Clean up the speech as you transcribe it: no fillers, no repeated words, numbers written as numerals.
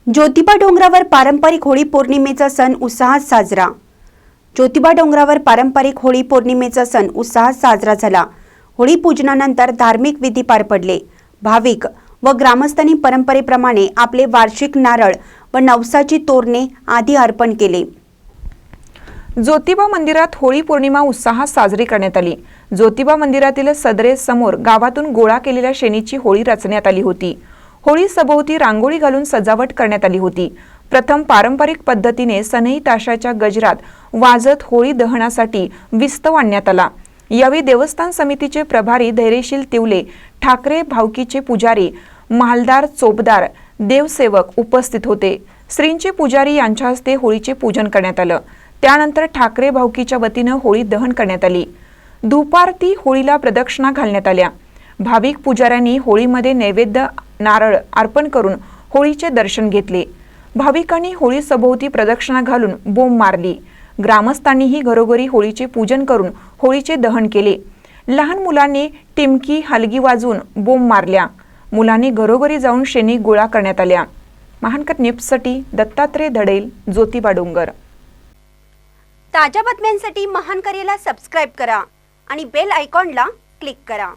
ज्योतिबा डोंगरावर पारंपरिक होळी पौर्णिमेचा सण उत्साहात साजरा। ज्योतिबा डोंगरावर पारंपरिक होळी पौर्णिमेचा सण उत्साहात साजरा झाला। होळी पूजनानंतर धार्मिक विधी पार पडले। भाविक व ग्रामस्थांनी परंपरेप्रमाणे आपले वार्षिक नारळ व नवसाची तोरणे आदी अर्पण केले। ज्योतिबा मंदिरात होळी पौर्णिमा उत्साहात साजरी करण्यात आली। ज्योतिबा मंदिरातील सदरे समोर गावातून गोळा केलेल्या शेणीची होळी रचण्यात आली होती। होळी सभोवती रांगोळी घालून सजावट करण्यात आली होती। प्रथम पारंपरिक पद्धतीने सनई ताशाच्या गजरात वाजत होळी दहनासाठी विस्तव आणण्यात आला। यावेळी देवस्थान समितीचे प्रभारी धैर्यशील तिवले, ठाकरे भावकीचे पुजारी, महालदार, चोपदार, देवसेवक उपस्थित होते। श्रींचे पुजारी यांच्या हस्ते होळीचे पूजन करण्यात आलं। त्यानंतर ठाकरे भावकीच्या वतीनं होळी दहन करण्यात आली। धूपारती, होळीला प्रदक्षिणा घालण्यात आल्या। भाविक पुजाऱ्यांनी होळीमध्ये नैवेद्य नारळ अर्पण करून होळीचे दर्शन घेतले। भाविकांनी होळी सभोवती प्रदक्षिणा घालून बोंब मारली। ग्रामस्थांनीही घरोघरी होळीचे पूजन करून होळीचे दहन केले। लहान मुलांनी टिमकी, हलगी वाजवून बोंब मारल्या। मुलांनी घरोघरी जाऊन शेणी गोळा करण्यात आल्या। महानकर न्यूजसाठी दत्तात्रय धडेल, ज्योतिबा डोंगर। ताज्या बातम्यांसाठी महानकरेला सबस्क्राइब करा आणि बेल आयकॉनला क्लिक करा।